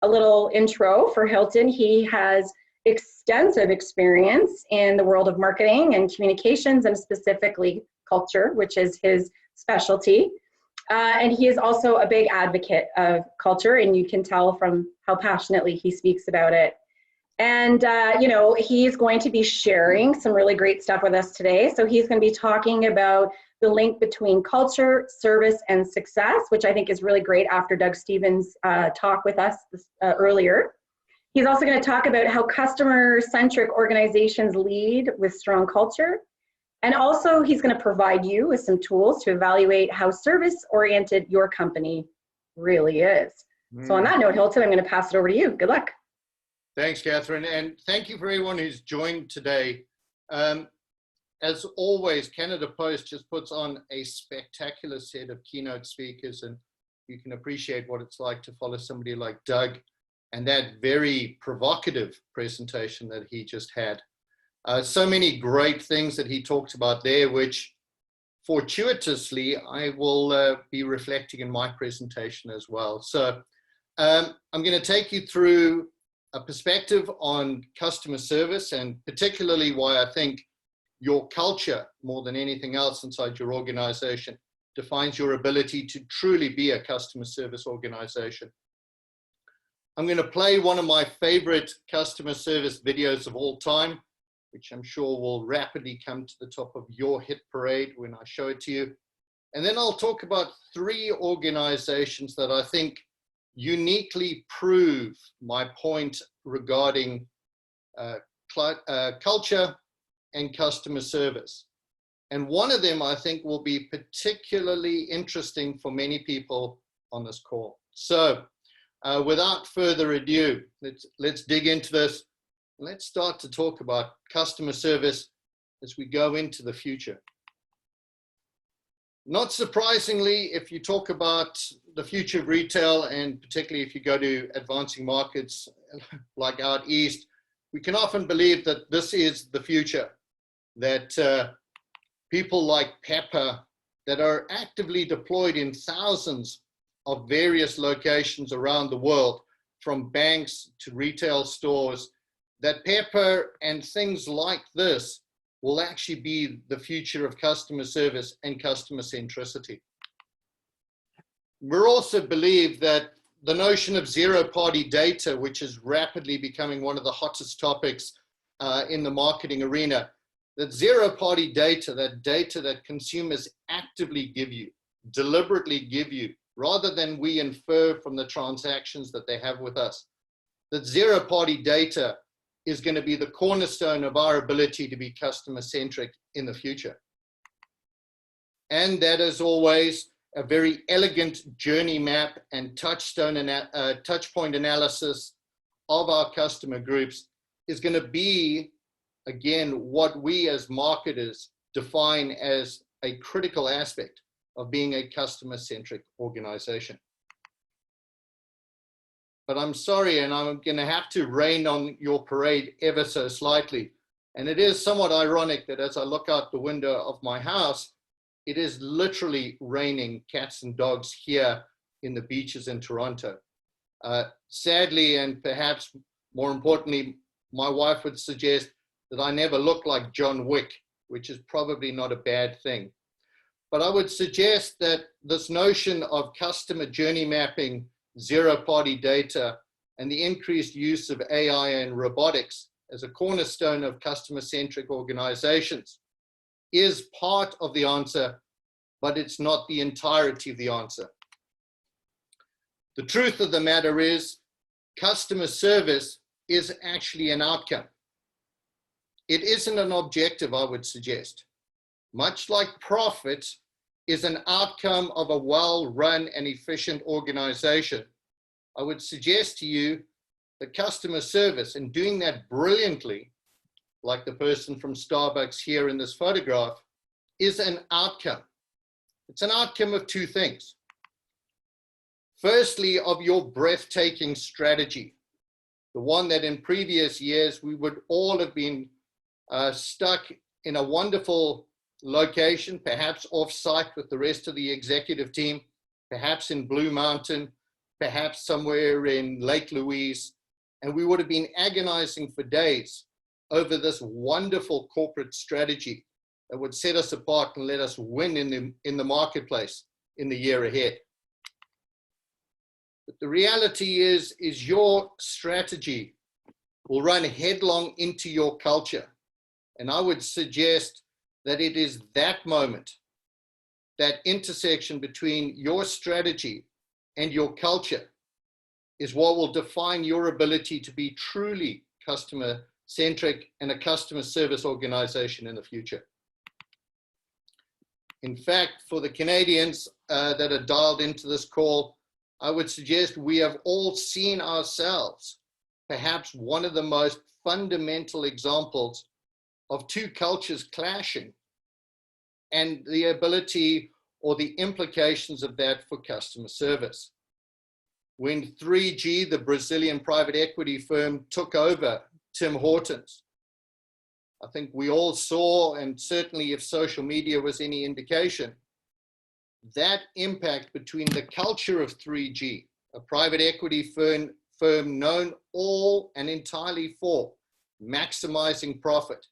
a little intro for Hilton. He has extensive experience in the world of marketing and communications, and specifically culture, which is his specialty. And he is also a big advocate of culture, and you can tell from how passionately he speaks about it. And, you know, he's going to be sharing some really great stuff with us today. So he's going to be talking about the link between culture, service, and success, which I think is really great after Doug Stevens' talk with us earlier. He's also going to talk about how customer-centric organizations lead with strong culture. And also, he's going to provide you with some tools to evaluate how service-oriented your company really is. So on that note, Hilton, I'm going to pass it over to you. Good luck. Thanks, Catherine. And thank you for everyone who's joined today. As always, Canada Post just puts on a spectacular set of keynote speakers, and you can appreciate what it's like to follow somebody like Doug and that very provocative presentation that he just had. So many great things that he talked about there, which fortuitously I will be reflecting in my presentation as well. So I'm going to take you through a perspective on customer service, and particularly why I think your culture, more than anything else inside your organization, defines your ability to truly be a customer service organization. I'm going to play one of my favorite customer service videos of all time, which I'm sure will rapidly come to the top of your hit parade when I show it to you. And then I'll talk about 3 organizations that I think uniquely prove my point regarding culture and customer service. And one of them I think will be particularly interesting for many people on this call. So without further ado, let's dig into this. Let's start to talk about customer service as we go into the future. Not surprisingly, if you talk about the future of retail, and particularly if you go to advancing markets like out east, we can often believe that this is the future, that people like Pepper that are actively deployed in thousands of various locations around the world, from banks to retail stores, that Pepper and things like this will actually be the future of customer service and customer centricity. We also believe that the notion of zero-party data, which is rapidly becoming one of the hottest topics in the marketing arena, that zero-party data, that data that consumers actively give you, deliberately give you, rather than we infer from the transactions that they have with us, that zero-party data is going to be the cornerstone of our ability to be customer-centric in the future. And that, as always, a very elegant journey map and touch point analysis of our customer groups is going to be, again, what we as marketers define as a critical aspect of being a customer-centric organization. But I'm sorry, and I'm going to have to rain on your parade ever so slightly. And it is somewhat ironic that as I look out the window of my house, it is literally raining cats and dogs here in the beaches in Toronto. Sadly, and perhaps more importantly, my wife would suggest that I never look like John Wick, which is probably not a bad thing. But I would suggest that this notion of customer journey mapping, zero-party data, and the increased use of AI and robotics as a cornerstone of customer-centric organizations is part of the answer, but it's not the entirety of the answer. The truth of the matter is, customer service is actually an outcome. It isn't an objective, I would suggest. Much like profit is an outcome of a well-run and efficient organization, I would suggest to you that customer service, and doing that brilliantly, like the person from Starbucks here in this photograph, is an outcome. It's an outcome of 2 things. Firstly, of your breathtaking strategy, the one that in previous years we would all have been stuck in a wonderful location, perhaps off-site with the rest of the executive team, perhaps in Blue Mountain, perhaps somewhere in Lake Louise, and we would have been agonizing for days over this wonderful corporate strategy that would set us apart and let us win in the marketplace in the year ahead. But the reality is your strategy will run headlong into your culture. And I would suggest that it is that moment, that intersection between your strategy and your culture, is what will define your ability to be truly customer-centric and a customer service organization in the future. In fact, for the Canadians that are dialed into this call, I would suggest we have all seen ourselves, perhaps one of the most fundamental examples of two cultures clashing and the ability or the implications of that for customer service. When 3G, the Brazilian private equity firm, took over Tim Hortons, I think we all saw, and certainly if social media was any indication, that impact between the culture of 3G, a private equity firm known all and entirely for maximizing profit,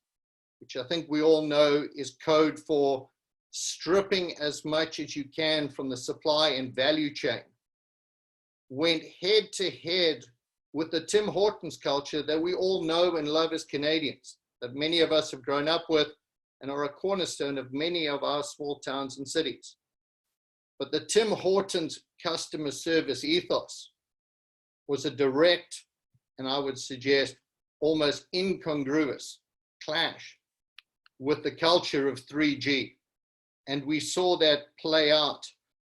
which I think we all know is code for stripping as much as you can from the supply and value chain, went head to head with the Tim Hortons culture that we all know and love as Canadians, that many of us have grown up with and are a cornerstone of many of our small towns and cities. But the Tim Hortons customer service ethos was a direct, and I would suggest almost incongruous clash with the culture of 3G. And we saw that play out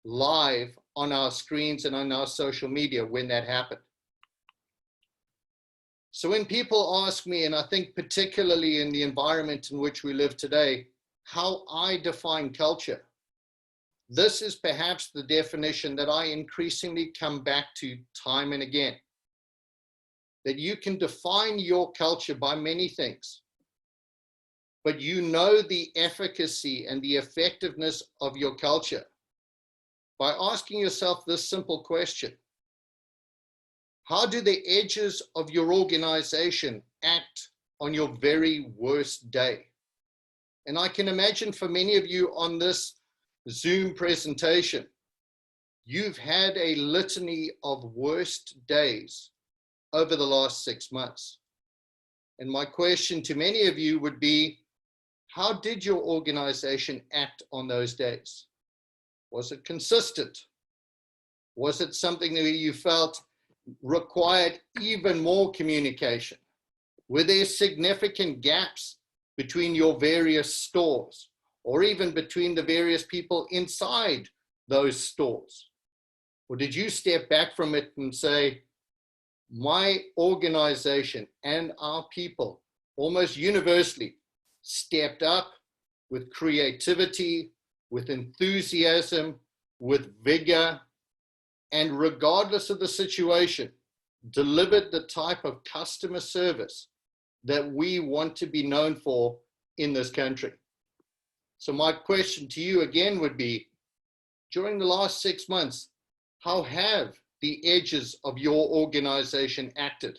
live on our screens and on our social media when that happened. So when people ask me, and I think particularly in the environment in which we live today, how I define culture, this is perhaps the definition that I increasingly come back to time and again. That you can define your culture by many things, but you know the efficacy and the effectiveness of your culture by asking yourself this simple question: how do the edges of your organization act on your very worst day? And I can imagine for many of you on this Zoom presentation, you've had a litany of worst days over the last 6 months. And my question to many of you would be, how did your organization act on those days? Was it consistent? Was it something that you felt required even more communication? Were there significant gaps between your various stores, or even between the various people inside those stores? Or did you step back from it and say, my organization and our people almost universally stepped up with creativity, with enthusiasm, with vigor, and regardless of the situation, delivered the type of customer service that we want to be known for in this country? So my question to you again would be, during the last 6 months, how have the edges of your organization acted?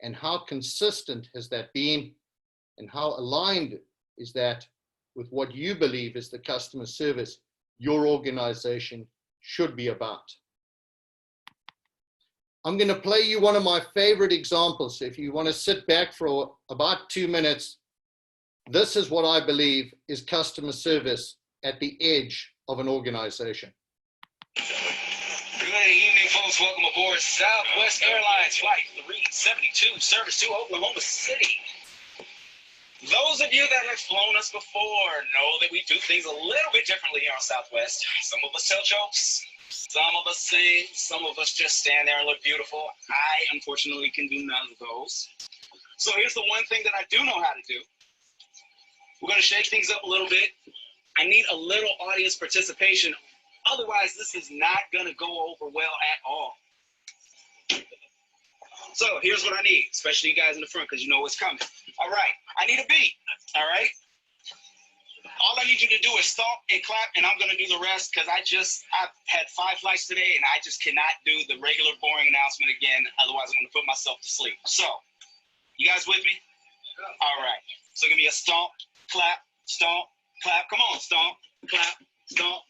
And how consistent has that been? And how aligned is that with what you believe is the customer service your organization should be about? I'm going to play you one of my favorite examples. So if you want to sit back for about 2 minutes, this is what I believe is customer service at the edge of an organization. Good evening, folks. Welcome aboard Southwest Airlines Flight 372, service to Oklahoma City. Those of you that have flown us before know that we do things a little bit differently here on Southwest. Some of us tell jokes, some of us sing, some of us just stand there and look beautiful. I, unfortunately, can do none of those. So here's the one thing that I do know how to do. We're going to shake things up a little bit. I need a little audience participation. Otherwise, this is not going to go over well at all. So here's what I need, especially you guys in the front, because you know what's coming. All right, I need a beat. All right. All I need you to do is stomp and clap, and I'm gonna do the rest because I've had 5 flights today, and I just cannot do the regular boring announcement again. Otherwise, I'm gonna put myself to sleep. So, you guys with me? All right. So give me a stomp, clap, clap. Come on, stomp, clap, clap.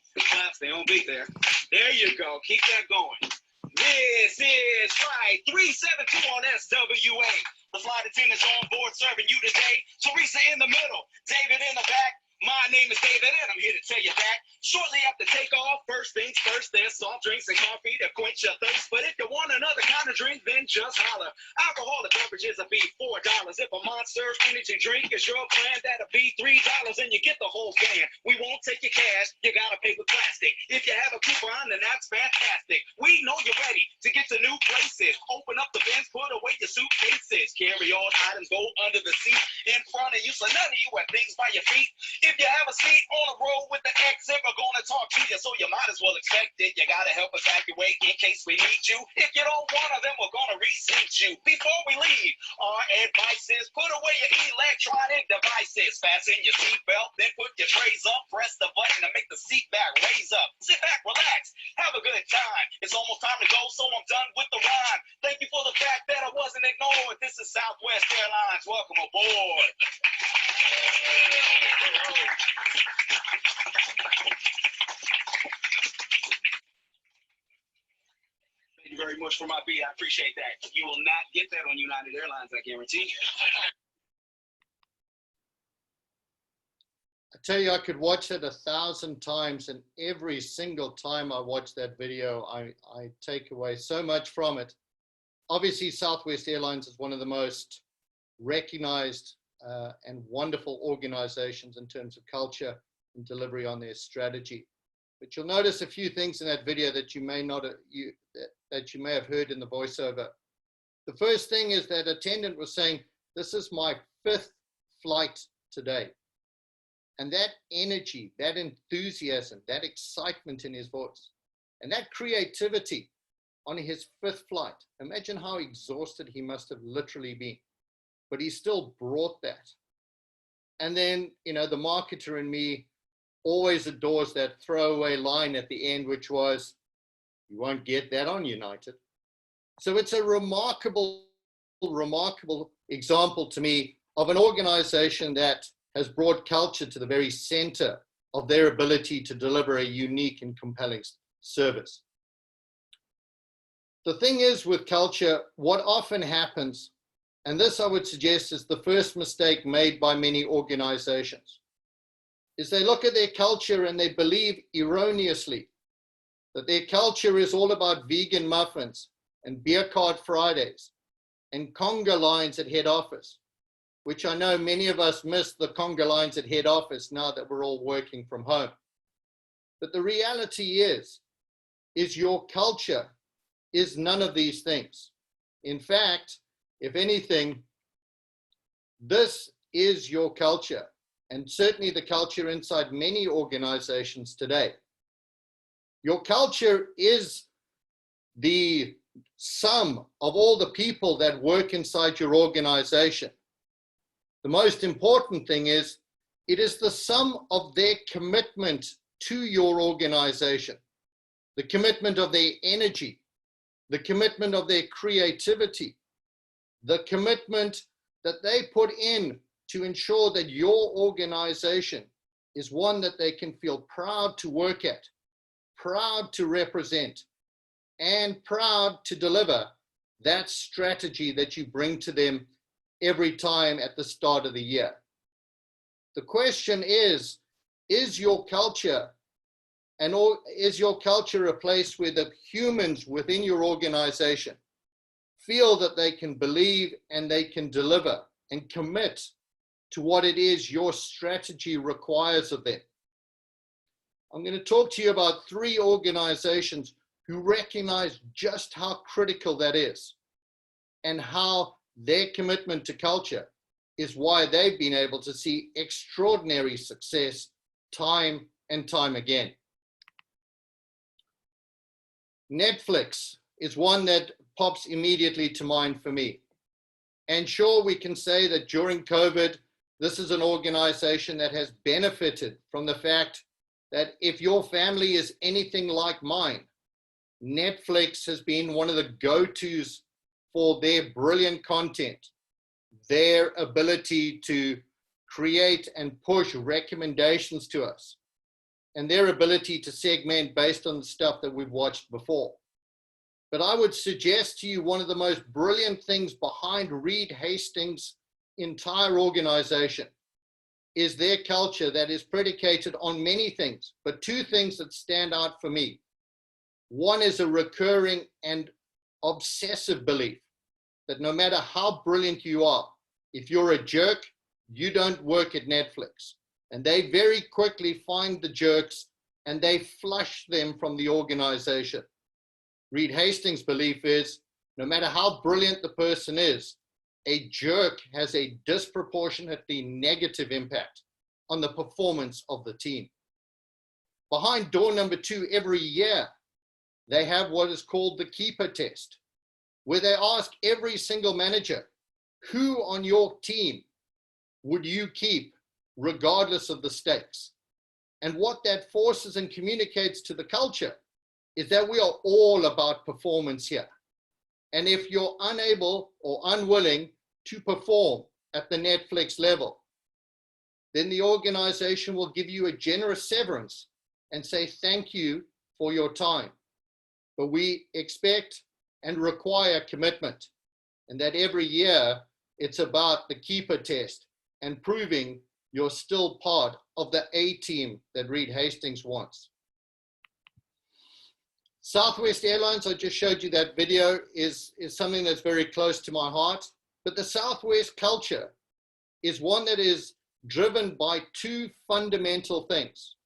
Stay on beat there. There you go. Keep that going. This is Flight 372 on SWA. The flight attendants on board serving you today. Teresa in the middle, David in the back. My name is David, and I'm here to tell you that shortly after takeoff, first things first, there's soft drinks and coffee to quench your thirst. But if you want another kind of drink, then just holler. Alcoholic beverages will be $4. If a Monster Energy drink is your plan, that'll be $3, and you get the whole can. We won't take your cash, you gotta pay with plastic. If you have a coupon, then that's fantastic. We know you're ready to get to new places. Open up the bins, put away your suitcases. Carry on items, go under the seat in front of you, so none of you have things by your feet. If you have a seat on the road with the exit, we're going to talk to you, so you might as well expect it. You got to help evacuate in case we need you. If you don't want to, then we're going to reseat you. Before we leave, our advice is put away your electronic devices. Fasten your seatbelt, then put your trays up. Press the button to make the seat back raise up. Sit back, relax, have a good time. It's almost time to go, so I'm done with the rhyme. Thank you for the fact that I wasn't ignored. This is Southwest Airlines. Welcome aboard. Thank you very much for my beat. I appreciate that. You will not get that on United Airlines, I guarantee. I tell you, I could watch it 1,000 times, and every single time I watch that video, I take away so much from it. Obviously, Southwest Airlines is one of the most recognized and wonderful organizations in terms of culture and delivery on their strategy. But you'll notice a few things in that video that you may not that you may have heard in the voiceover. The first thing is that attendant was saying, "This is my 5th flight today." And that energy, that enthusiasm, that excitement in his voice, and that creativity on his 5th flight. Imagine how exhausted he must have literally been, but he still brought that. And then, you know, the marketer in me always adores that throwaway line at the end, which was, "You won't get that on United." So it's a remarkable example to me of an organization that has brought culture to the very center of their ability to deliver a unique and compelling service. The thing is with culture, what often happens, and this I would suggest is the first mistake made by many organizations, is they look at their culture and they believe erroneously that their culture is all about vegan muffins and beer card Fridays and conga lines at head office, which I know many of us miss the conga lines at head office now that we're all working from home. But the reality is your culture is none of these things. In fact, if anything, this is your culture, and certainly the culture inside many organizations today. Your culture is the sum of all the people that work inside your organization. The most important thing is, it is the sum of their commitment to your organization, the commitment of their energy, the commitment of their creativity, the commitment that they put in to ensure that your organization is one that they can feel proud to work at, proud to represent, and proud to deliver that strategy that you bring to them every time at the start of the year. The question is your culture is your culture a place where the humans within your organization feel that they can believe and they can deliver and commit to what it is your strategy requires of them? I'm going to talk to you about 3 organizations who recognize just how critical that is and how their commitment to culture is why they've been able to see extraordinary success time and time again. Netflix is one that pops immediately to mind for me. And sure, we can say that during COVID, this is an organization that has benefited from the fact that if your family is anything like mine, Netflix has been one of the go-tos for their brilliant content, their ability to create and push recommendations to us, and their ability to segment based on the stuff that we've watched before. But I would suggest to you one of the most brilliant things behind Reed Hastings' entire organization is their culture that is predicated on many things, but two things that stand out for me. One is a recurring and obsessive belief that no matter how brilliant you are, if you're a jerk, you don't work at Netflix. And they very quickly find the jerks and they flush them from the organization. Reed Hastings' belief is no matter how brilliant the person is, a jerk has a disproportionately negative impact on the performance of the team. Behind door number 2, every year, they have what is called the keeper test, where they ask every single manager, who on your team would you keep regardless of the stakes? And what that forces and communicates to the culture is that we are all about performance here. And if you're unable or unwilling to perform at the Netflix level, then the organization will give you a generous severance and say thank you for your time. But we expect and require commitment, and that every year it's about the keeper test and proving you're still part of the A team that Reed Hastings wants. Southwest Airlines, I just showed you that video, is something that's very close to my heart. But the Southwest culture is one that is driven by two fundamental things.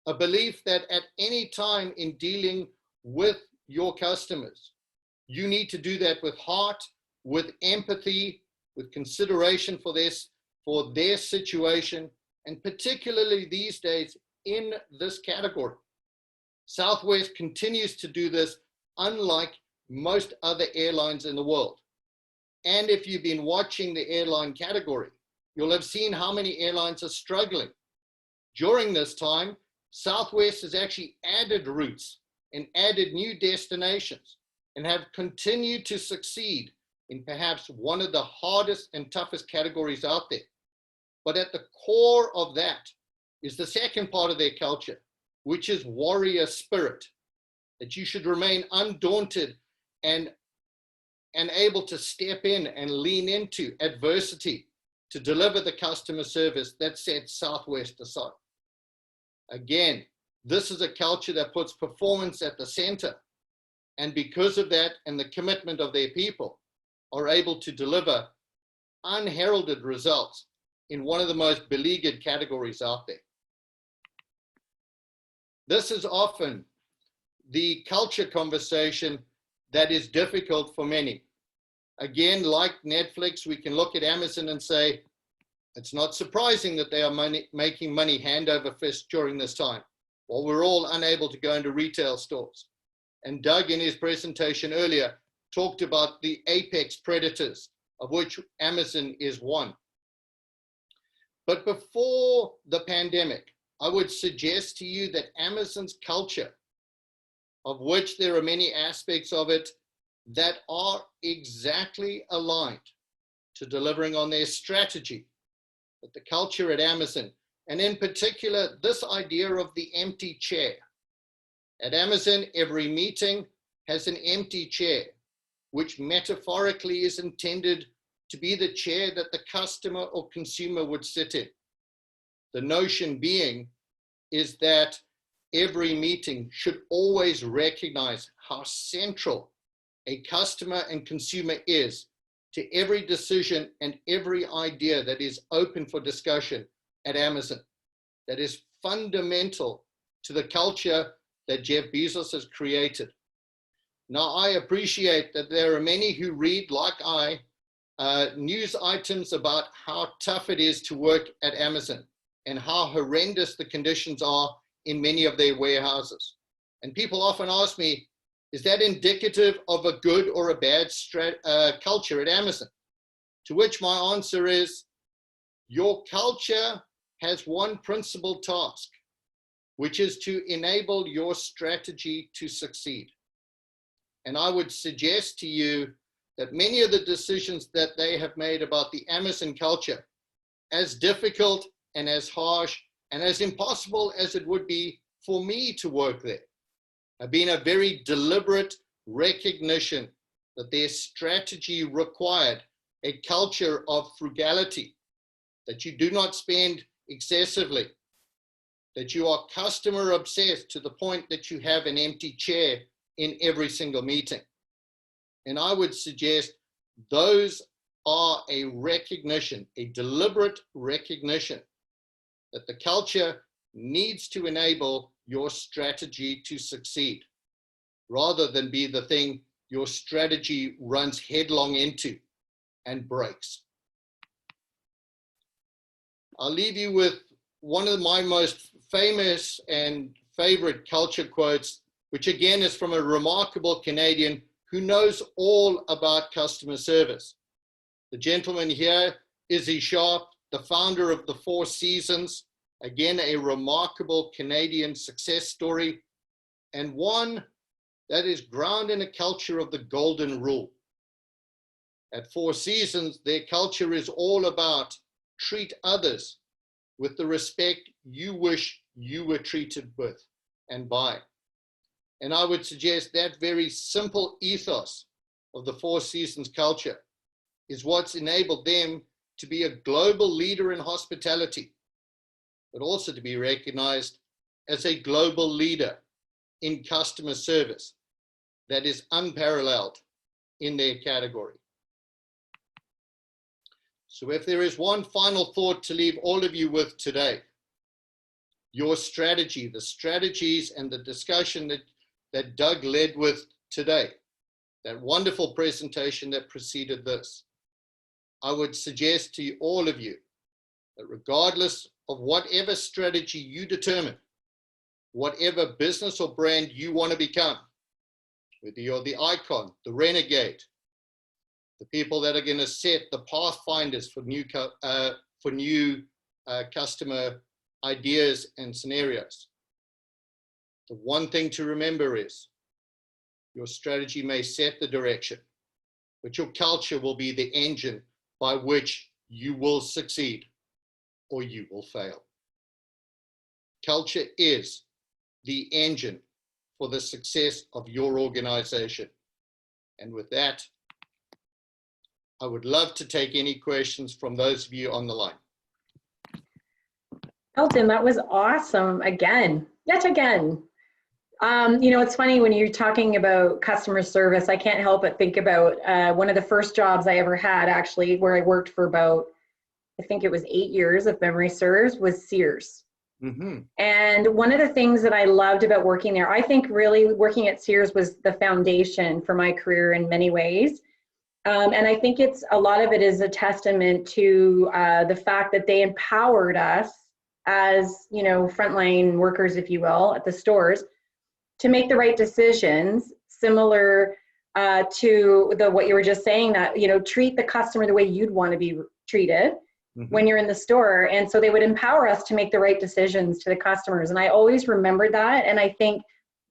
A belief that at any time in dealing with your customers, you need to do that with heart, with empathy, with consideration for their situation, and particularly these days in this category. Southwest continues to do this unlike most other airlines in the world. And if you've been watching the airline category, you'll have seen how many airlines are struggling. During this time, Southwest has actually added routes and added new destinations and have continued to succeed in perhaps one of the hardest and toughest categories out there. But at the core of that is the second part of their culture, which is warrior spirit, that you should remain undaunted and able to step in and lean into adversity to deliver the customer service that sets Southwest aside. Again, this is a culture that puts performance at the center, and because of that and the commitment of their people, are able to deliver unheralded results in one of the most beleaguered categories out there. This is often the culture conversation that is difficult for many. Again, like Netflix, we can look at Amazon and say, it's not surprising that they are making money hand over fist during this time, while we're all unable to go into retail stores. And Doug, in his presentation earlier, talked about the apex predators, of which Amazon is one. But before the pandemic, I would suggest to you that Amazon's culture, of which there are many aspects of it that are exactly aligned to delivering on their strategy, that the culture at Amazon, and in particular, this idea of the empty chair. At Amazon, every meeting has an empty chair, which metaphorically is intended to be the chair that the customer or consumer would sit in. The notion being is that every meeting should always recognize how central a customer and consumer is to every decision and every idea that is open for discussion at Amazon. That is fundamental to the culture that Jeff Bezos has created. Now, I appreciate that there are many who read, like I, news items about how tough it is to work at Amazon and how horrendous the conditions are in many of their warehouses. And people often ask me, is that indicative of a good or a bad culture at Amazon? To which my answer is, Your culture has one principal task, which is to enable your strategy to succeed. And I would suggest to you that many of the decisions that they have made about the Amazon culture, as difficult and as harsh and as impossible as it would be for me to work there, have been a very deliberate recognition that their strategy required a culture of frugality, that you do not spend excessively, that you are customer obsessed to the point that you have an empty chair in every single meeting. And I would suggest those are a recognition, a deliberate recognition that the culture needs to enable your strategy to succeed, rather than be the thing your strategy runs headlong into and breaks. I'll leave you with one of my most famous and favorite culture quotes, which again is from a remarkable Canadian who knows all about customer service. The gentleman here, Izzy Sharp, the founder of the Four Seasons, again, a remarkable Canadian success story, and one that is grounded in a culture of the golden rule. At Four Seasons, their culture is all about treat others with the respect you wish you were treated with and by. And I would suggest that very simple ethos of the Four Seasons culture is what's enabled them to be a global leader in hospitality, but also to be recognized as a global leader in customer service that is unparalleled in their category. So if there is one final thought to leave all of you with today, your strategy, the strategies and the discussion that Doug led with today, that wonderful presentation that preceded this, I would suggest to all of you that regardless of whatever strategy you determine, whatever business or brand you want to become, whether you're the icon, the renegade, the people that are going to set the pathfinders for new customer ideas and scenarios, the one thing to remember is your strategy may set the direction, but your culture will be the engine by which you will succeed or you will fail. Culture is the engine for the success of your organization. And with that, I would love to take any questions from those of you on the line. Elton, that was awesome again, yet again. You know, it's funny when you're talking about customer service, I can't help but think about one of the first jobs I ever had, actually, where I worked for about, I think it was 8 years, if memory serves, was Sears. Mm-hmm. And one of the things that I loved about working there, I think really working at Sears was the foundation for my career in many ways. And I think it's a lot of it is a testament to the fact that they empowered us as, you know, frontline workers, if you will, at the stores to make the right decisions, similar to what you were just saying, that, you know, treat the customer the way you'd want to be treated when you're in the store. And so they would empower us to make the right decisions to the customers. And I always remembered that. And I think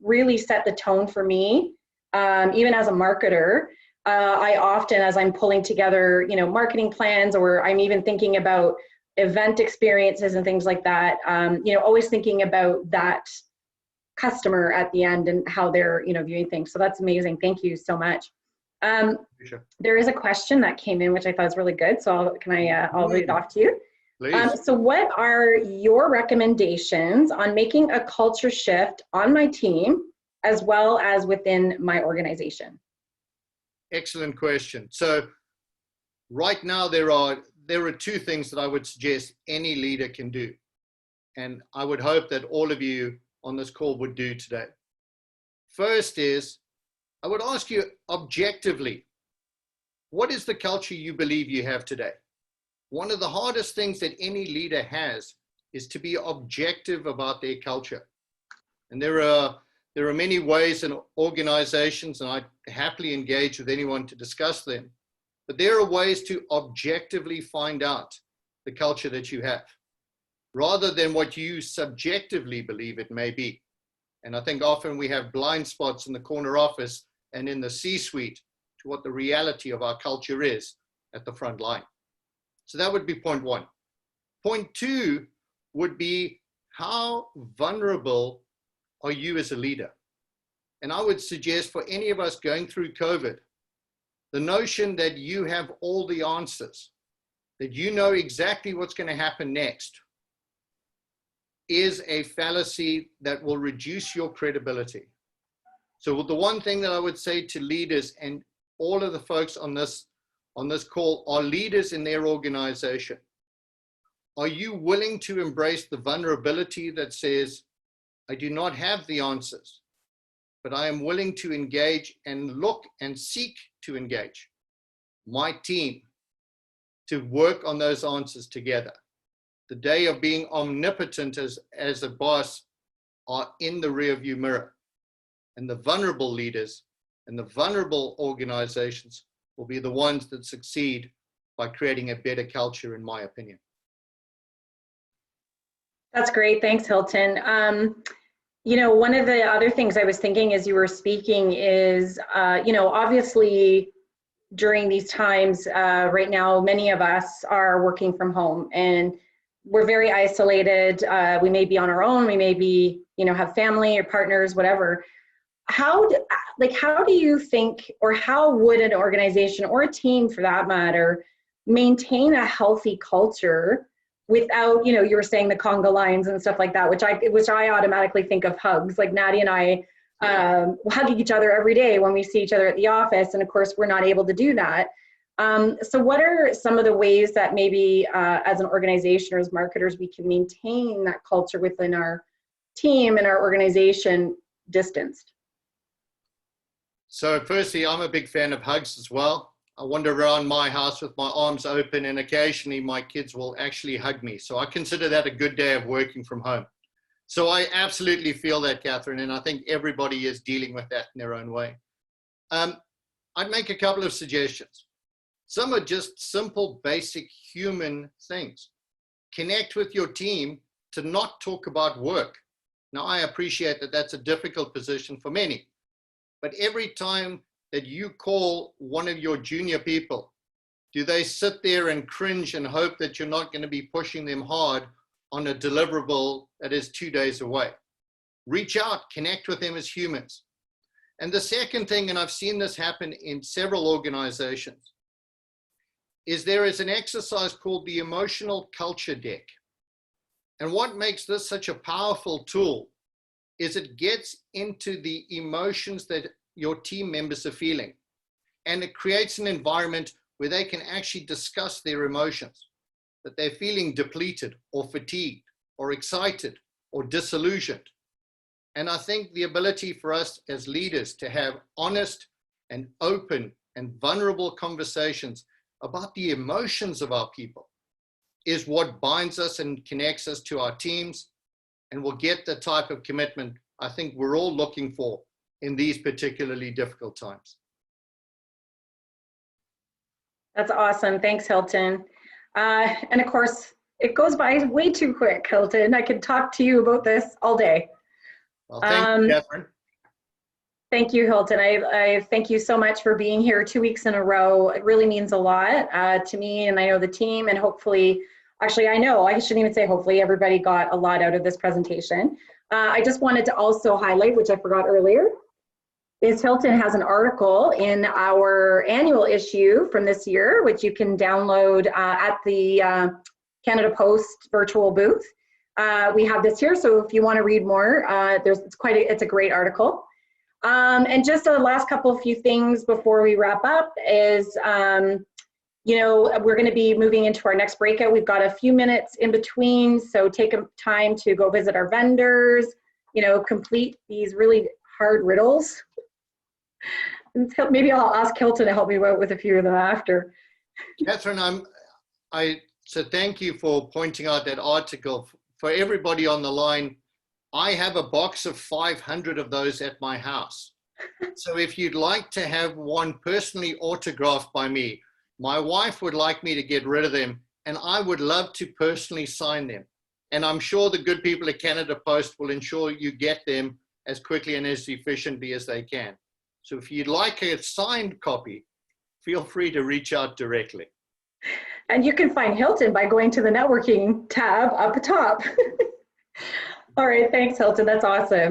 really set the tone for me, even as a marketer. I often, as I'm pulling together, you know, marketing plans, or I'm even thinking about event experiences and things like that, you know, always thinking about that customer at the end and how they're, you know, viewing things. So that's amazing. Thank you so much. Sure. There is a question that came in, which I thought was really good. So I'll read it off to you. Please. So what are your recommendations on making a culture shift on my team as well as within my organization? Excellent question. So right now there are two things that I would suggest any leader can do. And I would hope that all of you on this call would do today. First is, I would ask you objectively, what is the culture you believe you have today? One of the hardest things that any leader has is to be objective about their culture. And there are many ways in organizations, and I happily engage with anyone to discuss them, but there are ways to objectively find out the culture that you have, rather than what you subjectively believe it may be. And I think often we have blind spots in the corner office and in the C-suite to what the reality of our culture is at the front line. So that would be point one. Point two would be, how vulnerable are you as a leader? And I would suggest for any of us going through COVID, the notion that you have all the answers, that you know exactly what's going to happen next, is a fallacy that will reduce your credibility. So the one thing that I would say to leaders, and all of the folks on this call are leaders in their organization, are you willing to embrace the vulnerability that says, I do not have the answers, but I am willing to engage and look and seek to engage my team to work on those answers together? The day of being omnipotent as a boss are in the rearview mirror. And the vulnerable leaders and the vulnerable organizations will be the ones that succeed by creating a better culture, in my opinion. That's great. Thanks, Hilton. You know, one of the other things I was thinking as you were speaking is, you know, obviously during these times right now, many of us are working from home and we're very isolated. We may be on our own. We may be, you know, have family or partners, whatever. How do you think, or how would an organization or a team for that matter, maintain a healthy culture without, you know, you were saying the conga lines and stuff like that, which I automatically think of hugs. Like Nadia and I hug each other every day when we see each other at the office. And of course, we're not able to do that. So what are some of the ways that maybe as an organization or as marketers, we can maintain that culture within our team and our organization distanced? So firstly, I'm a big fan of hugs as well. I wander around my house with my arms open, and occasionally my kids will actually hug me. So I consider that a good day of working from home. So I absolutely feel that, Catherine, and I think everybody is dealing with that in their own way. I'd make a couple of suggestions. Some are just simple, basic human things. Connect with your team to not talk about work. Now, I appreciate that that's a difficult position for many, but every time that you call one of your junior people, do they sit there and cringe and hope that you're not going to be pushing them hard on a deliverable that is 2 days away? Reach out, connect with them as humans. And the second thing, and I've seen this happen in several organizations, is there is an exercise called the emotional culture deck. And what makes this such a powerful tool is it gets into the emotions that your team members are feeling. And it creates an environment where they can actually discuss their emotions, that they're feeling depleted or fatigued or excited or disillusioned. And I think the ability for us as leaders to have honest and open and vulnerable conversations about the emotions of our people is what binds us and connects us to our teams, and will get the type of commitment I think we're all looking for in these particularly difficult times. That's awesome. Thanks, Hilton. And of course, it goes by way too quick, Hilton. I could talk to you about this all day. Well, thank you, Catherine. Thank you, Hilton. I thank you so much for being here 2 weeks in a row. It really means a lot to me, and I know the team, and hopefully, actually I know, I shouldn't even say hopefully, everybody got a lot out of this presentation. I just wanted to also highlight, which I forgot earlier, is Hilton has an article in our annual issue from this year, which you can download at the Canada Post virtual booth. We have this here, so if you want to read more, it's a great article. And just the last couple few things before we wrap up is, you know, we're going to be moving into our next breakout. We've got a few minutes in between, so take a time to go visit our vendors, you know, complete these really hard riddles. Maybe I'll ask Hilton to help me out with a few of them after. Catherine, so thank you for pointing out that article. For everybody on the line, I have a box of 500 of those at my house. So if you'd like to have one personally autographed by me, my wife would like me to get rid of them and I would love to personally sign them. And I'm sure the good people at Canada Post will ensure you get them as quickly and as efficiently as they can. So if you'd like a signed copy, feel free to reach out directly. And you can find Hilton by going to the networking tab up top. All right, thanks, Hilton. That's awesome.